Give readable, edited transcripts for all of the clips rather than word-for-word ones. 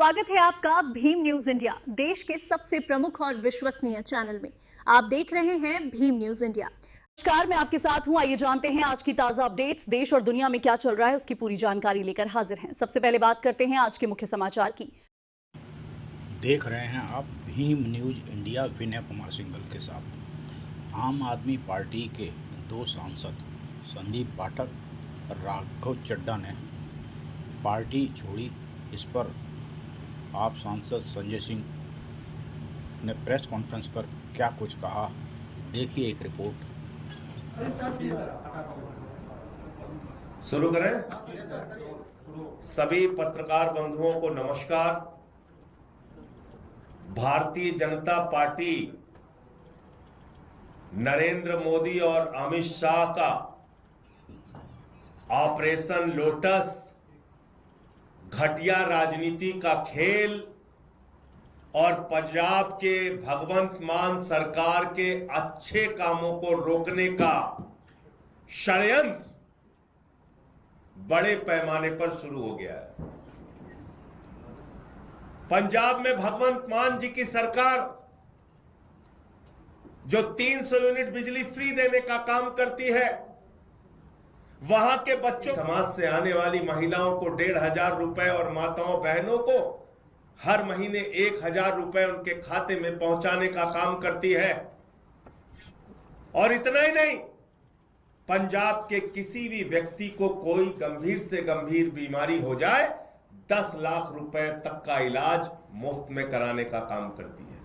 स्वागत है आपका भीम न्यूज इंडिया, देश के सबसे प्रमुख और विश्वसनीय चैनल में। आप देख रहे हैं भीम न्यूज इंडिया। नमस्कार, मैं आपके साथ हूं। आइए जानते हैं आज की ताजा अपडेट्स। देश और दुनिया में क्या चल रहा है उसकी पूरी जानकारी लेकर हाजिर हैं। सबसे पहले बात करते हैं आज के मुख्य समाचार की। देख रहे हैं आप भीम न्यूज इंडिया विनय कुमार सिंघल के साथ। आम आदमी पार्टी के दो सांसद संदीप पाठक और राघव चड्ढा ने पार्टी छोड़ी। इस पर आप सांसद संजय सिंह ने प्रेस कॉन्फ्रेंस कर क्या कुछ कहा, देखिए एक रिपोर्ट। शुरू करें। सभी पत्रकार बंधुओं को नमस्कार। भारतीय जनता पार्टी नरेंद्र मोदी और अमित शाह का ऑपरेशन लोटस घटिया राजनीति का खेल और पंजाब के भगवंत मान सरकार के अच्छे कामों को रोकने का षड्यंत्र बड़े पैमाने पर शुरू हो गया है। पंजाब में भगवंत मान जी की सरकार जो 300 यूनिट बिजली फ्री देने का काम करती है, वहां के बच्चों, समाज से आने वाली महिलाओं को 1,500 रुपए और माताओं बहनों को हर महीने 1,000 रुपए उनके खाते में पहुंचाने का काम करती है। और इतना ही नहीं, पंजाब के किसी भी व्यक्ति को कोई गंभीर से गंभीर बीमारी हो जाए 10 लाख रुपए तक का इलाज मुफ्त में कराने का काम करती है।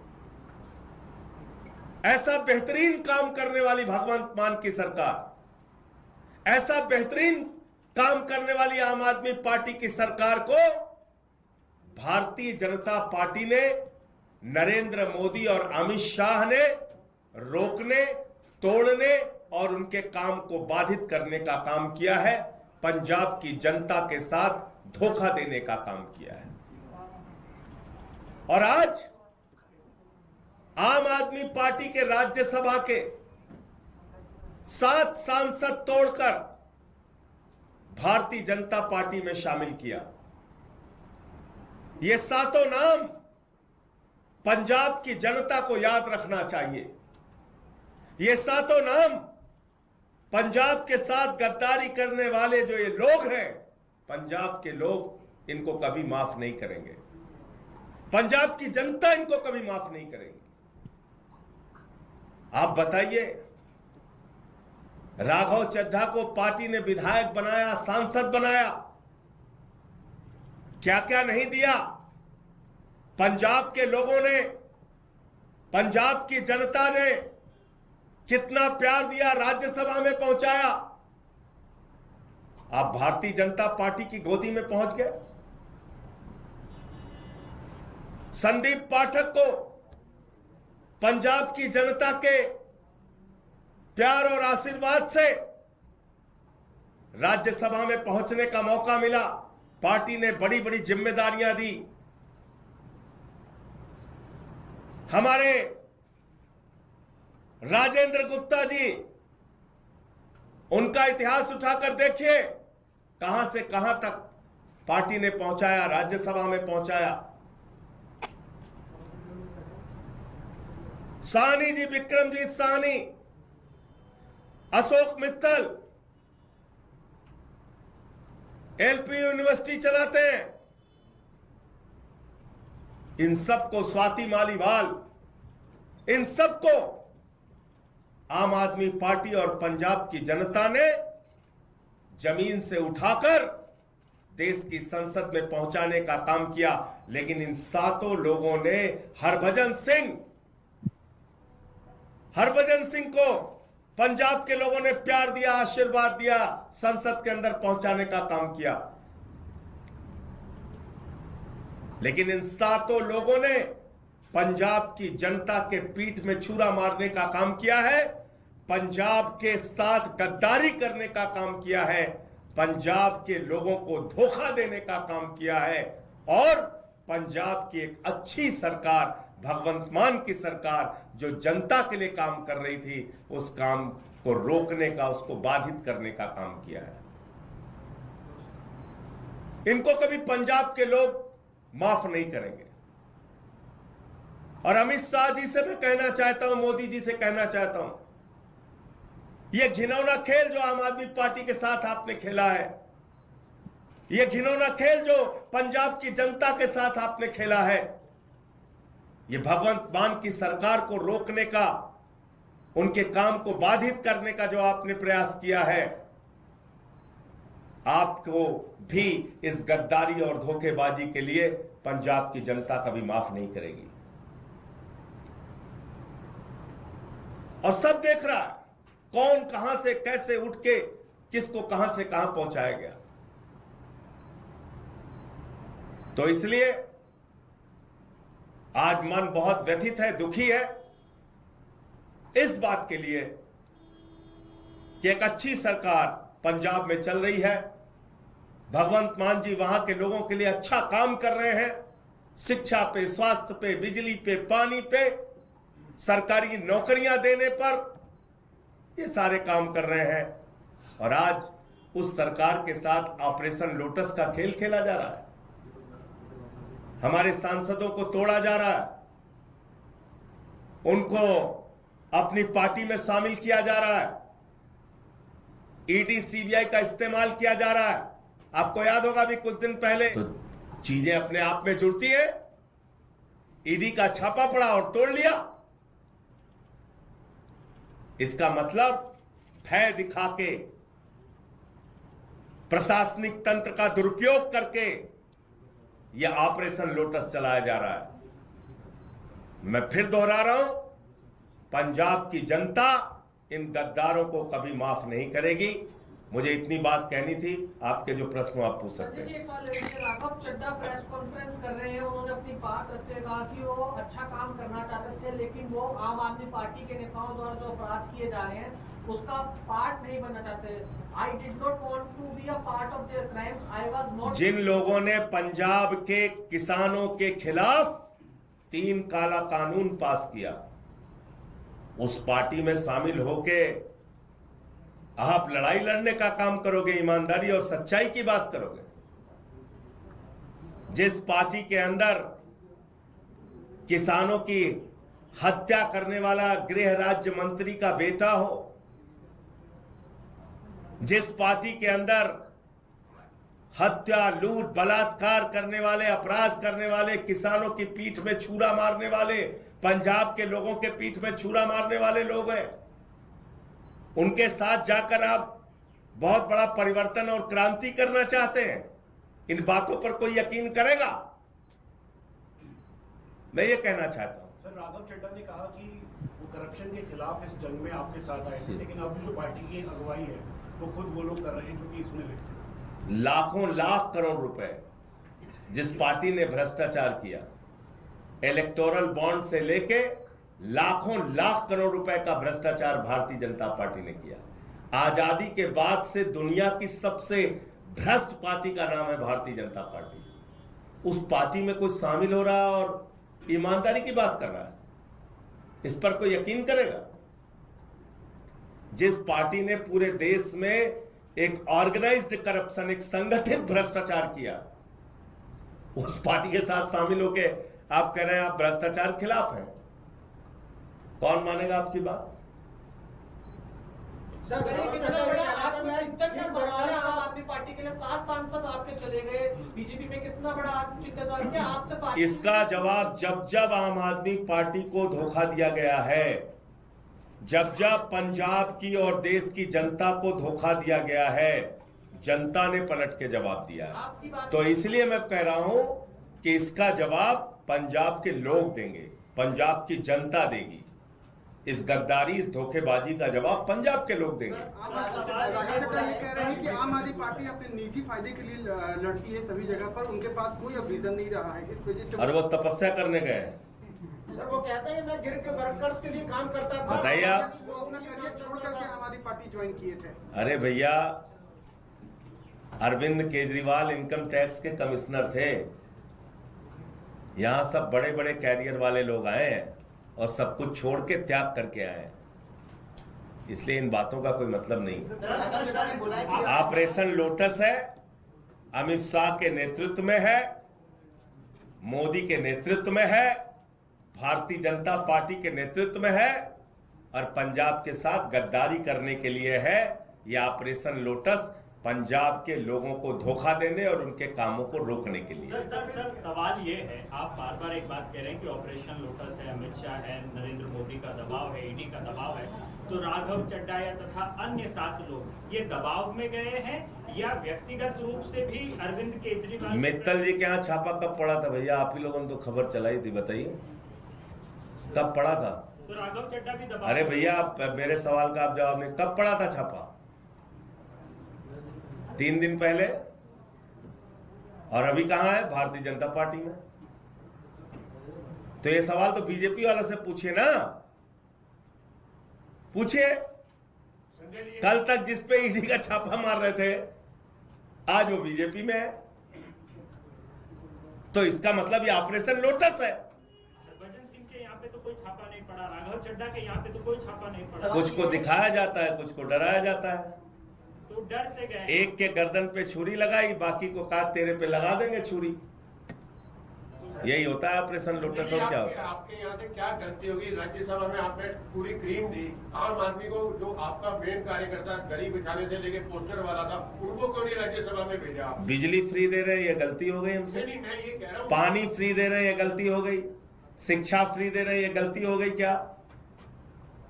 ऐसा बेहतरीन काम करने वाली भगवंत मान की सरकार, ऐसा बेहतरीन काम करने वाली आम आदमी पार्टी की सरकार को भारतीय जनता पार्टी ने, नरेंद्र मोदी और अमित शाह ने रोकने, तोड़ने और उनके काम को बाधित करने का काम किया है। पंजाब की जनता के साथ धोखा देने का काम किया है। और आज आम आदमी पार्टी के राज्यसभा के 7 सांसद तोड़कर भारतीय जनता पार्टी में शामिल किया। ये सातों नाम पंजाब की जनता को याद रखना चाहिए। ये सातों नाम पंजाब के साथ गद्दारी करने वाले जो ये लोग हैं, पंजाब के लोग इनको कभी माफ नहीं करेंगे। पंजाब की जनता इनको कभी माफ नहीं करेगी। आप बताइए, राघव चड्ढा को पार्टी ने विधायक बनाया, सांसद बनाया, क्या क्या नहीं दिया। पंजाब के लोगों ने, पंजाब की जनता ने कितना प्यार दिया, राज्यसभा में पहुंचाया। आप भारतीय जनता पार्टी की गोदी में पहुंच गए। संदीप पाठक को पंजाब की जनता के प्यार और आशीर्वाद से राज्यसभा में पहुंचने का मौका मिला। पार्टी ने बड़ी बड़ी जिम्मेदारियां दी। हमारे राजेंद्र गुप्ता जी, उनका इतिहास उठाकर देखिए, कहां से कहां तक पार्टी ने पहुंचाया, राज्यसभा में पहुंचाया। साहनी जी, विक्रमजीत साहनी, अशोक मित्तल एलपी यूनिवर्सिटी चलाते हैं। इन सबको, स्वाति मालीवाल, इन सबको आम आदमी पार्टी और पंजाब की जनता ने जमीन से उठाकर देश की संसद में पहुंचाने का काम किया। लेकिन इन सातों लोगों ने हरभजन सिंह को पंजाब के लोगों ने प्यार दिया, आशीर्वाद दिया, संसद के अंदर पहुंचाने का काम किया। लेकिन इन सातों लोगों ने पंजाब की जनता के पीठ में छुरा मारने का काम किया है, पंजाब के साथ गद्दारी करने का काम किया है, पंजाब के लोगों को धोखा देने का काम किया है। और पंजाब की एक अच्छी सरकार, भगवंत मान की सरकार, जो जनता के लिए काम कर रही थी, उस काम को रोकने का, उसको बाधित करने का काम किया है। इनको कभी पंजाब के लोग माफ नहीं करेंगे। और अमित शाह जी से मैं कहना चाहता हूं, मोदी जी से कहना चाहता हूं, यह घिनौना खेल जो आम आदमी पार्टी के साथ आपने खेला है, यह घिनौना खेल जो पंजाब की जनता के साथ आपने खेला है, यह भगवंत मान की सरकार को रोकने का, उनके काम को बाधित करने का जो आपने प्रयास किया है, आपको भी इस गद्दारी और धोखेबाजी के लिए पंजाब की जनता कभी माफ नहीं करेगी। और सब देख रहा है कौन कहां से कैसे उठ के किसको कहां से कहां पहुंचाया गया। तो इसलिए आज मन बहुत व्यथित है, दुखी है इस बात के लिए कि एक अच्छी सरकार पंजाब में चल रही है, भगवंत मान जी वहां के लोगों के लिए अच्छा काम कर रहे हैं, शिक्षा पे, स्वास्थ्य पे, बिजली पे, पानी पे, सरकारी नौकरियां देने पर, ये सारे काम कर रहे हैं। और आज उस सरकार के साथ ऑपरेशन लोटस का खेल खेला जा रहा है, हमारे सांसदों को तोड़ा जा रहा है, उनको अपनी पार्टी में शामिल किया जा रहा है, ईडी सीबीआई का इस्तेमाल किया जा रहा है। आपको याद होगा भी कुछ दिन पहले तो चीजें अपने आप में जुड़ती है, ईडी का छापा पड़ा और तोड़ लिया। इसका मतलब भय दिखा के, प्रशासनिक तंत्र का दुरुपयोग करके यह ऑपरेशन लोटस चलाया जा रहा है। मैं फिर दोहरा रहा हूं, पंजाब की जनता इन गद्दारों को कभी माफ नहीं करेगी। मुझे इतनी बात कहनी थी, आपके जो प्रश्न आप पूछ सकते हैं। एक सवाल राघव चड्ढा प्रेस कॉन्फ्रेंस कर रहे हैं, उन्होंने अपनी बात रखते हुए कहा कि वो अच्छा काम करना चाहते थे, लेकिन वो आम आदमी पार्टी के नेताओं द्वारा जो अपराध किए जा रहे हैं उसका पार्ट नहीं बनना चाहते। I did not want to be a part of their crimes. I was not। जिन लोगों ने पंजाब के किसानों के खिलाफ 3 काला कानून पास किया, उस पार्टी में शामिल होके आप लड़ाई लड़ने का काम करोगे, ईमानदारी और सच्चाई की बात करोगे। जिस पार्टी के अंदर किसानों की हत्या करने वाला गृह राज्य मंत्री का बेटा हो, जिस पार्टी के अंदर हत्या, लूट, बलात्कार करने वाले, अपराध करने वाले, किसानों की पीठ में छुरा मारने वाले, पंजाब के लोगों के पीठ में छुरा मारने वाले लोग हैं, उनके साथ जाकर आप बहुत बड़ा परिवर्तन और क्रांति करना चाहते हैं। इन बातों पर कोई यकीन करेगा? मैं ये कहना चाहता हूं। सर, राघव चड्ढा ने कहा कि वो करप्शन के खिलाफ इस जंग में आपके साथ आए थे, लेकिन अब जो पार्टी की अगुवाई है वो खुद वो लोग कर रहे हैं जो कि इसमें लिप्त थे। लाखों लाख करोड़ रुपए जिस पार्टी ने भ्रष्टाचार किया, इलेक्टोरल बॉन्ड से लेके लाखों लाख करोड़ रुपए का भ्रष्टाचार भारतीय जनता पार्टी ने किया। आजादी के बाद से दुनिया की सबसे भ्रष्ट पार्टी का नाम है भारतीय जनता पार्टी। उस पार्टी में कोई शामिल हो रहा है और ईमानदारी की बात कर रहा है, इस पर कोई यकीन करेगा? जिस पार्टी ने पूरे देश में एक ऑर्गेनाइज्ड करप्शन, एक संगठित भ्रष्टाचार किया, उस पार्टी के साथ शामिल होके आप कह रहे हैं आप भ्रष्टाचार खिलाफ हैं। कौन मानेगा आपकी बात? सर, कितना बड़ा आत्मचिंतन का सवाल है आम आदमी पार्टी के लिए। 7 सांसद आपके चले गए, बीजेपी में कितना बड़ा आत्मचिंतन सवाल क्या आपसे बात? इसका जवाब जब जब आम आदमी पार्टी को धोखा दिया गया है, जब जब पंजाब की और देश की जनता को धोखा दिया गया है, जनता ने पलट के जवाब दिया है। तो इसलिए मैं कह रहा हूं कि इसका जवाब पंजाब के लोग देंगे, पंजाब की जनता देगी। इस गद्दारी, इस धोखेबाजी का जवाब पंजाब के लोग देंगे। कह रहे हैं कि आम आदमी पार्टी अपने निजी फायदे के लिए लड़ती है सभी जगह पर, उनके पास कोई अब विजन नहीं रहा है, इस वजह से। और वो तपस्या करने गए हैं। सर, वो कहते हैं मैं गिर के वर्कर्स के लिए काम करता था। बताइए आप, वो अपना करियर छोड़ करके आम आदमी पार्टी ज्वाइन किए थे। अरे भैया, अरविंद केजरीवाल इनकम टैक्स के कमिश्नर थे, यहां सब बड़े बड़े कैरियर वाले लोग आए हैं और सब कुछ छोड़ के त्याग करके आए हैं, इसलिए इन बातों का कोई मतलब नहीं। ऑपरेशन लोटस है, अमित शाह के नेतृत्व में है, मोदी के नेतृत्व में है, भारतीय जनता पार्टी के नेतृत्व में है और पंजाब के साथ गद्दारी करने के लिए है। यह ऑपरेशन लोटस पंजाब के लोगों को धोखा देने और उनके कामों को रोकने के लिए। सर सवाल ये है, आप बार बार एक बात कह रहे हैं कि ऑपरेशन लोटस है, अमित शाह है, नरेंद्र मोदी का दबाव है, ईडी का दबाव है, तो राघव चड्डा या तथा अन्य 7 लोग ये दबाव में गए हैं या व्यक्तिगत रूप से भी अरविंद केजरीवाल? मित्तल जी के यहाँ छापा कब पड़ा था भैया? आप ही लोगों ने तो खबर चलाई थी, बताइए कब पड़ा था? तो राघव चड्डा भी दबाव? अरे भैया आप मेरे सवाल का आप जवाब नहीं, कब पड़ा था छापा? 3 दिन पहले। और अभी कहां है? भारतीय जनता पार्टी में। तो ये सवाल तो बीजेपी वालों से पूछिए ना, पूछिए। कल तक जिस पे ईडी का छापा मार रहे थे आज वो बीजेपी में है, तो इसका मतलब ये ऑपरेशन लोटस है। हरभजन सिंह के यहाँ पे तो कोई छापा नहीं पड़ा, राघव चड्डा के यहाँ पे तो कोई छापा नहीं पड़ा। कुछ को दिखाया जाता है, कुछ को डराया जाता है। तो डर से गए। एक के गर्दन पे छुरी लगाई, बाकी को कहा तेरे पे लगा देंगे छुरी। यही होता है ऑपरेशन लोटस। और क्या होता है? आपके यहाँ से क्या गलती होगी? राज्यसभा में आपने पूरी क्रीम दी आम आदमी को, जो आपका मेन कार्यकर्ता गरीब बिठाने से लेके पोस्टर वाला था, उनको क्यों नहीं राज्यसभा में भेजा? बिजली फ्री दे रहे, ये गलती हो गई हमसे। नहीं, मैं ये कह रहा हूँ, पानी फ्री दे रहे, ये गलती हो गई। शिक्षा फ्री दे रहे, ये गलती हो गई क्या?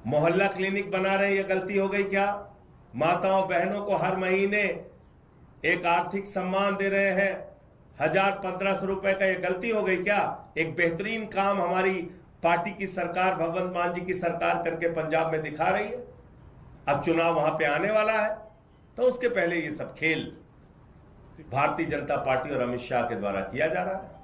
मोहल्ला क्लिनिक बना रहे, ये गलती हो गई क्या? माताओं बहनों को हर महीने एक आर्थिक सम्मान दे रहे हैं 1000-1500 रुपए का, ये गलती हो गई क्या? एक बेहतरीन काम हमारी पार्टी की सरकार, भगवंत मान जी की सरकार करके पंजाब में दिखा रही है। अब चुनाव वहां पे आने वाला है, तो उसके पहले ये सब खेल भारतीय जनता पार्टी और अमित शाह के द्वारा किया जा रहा है।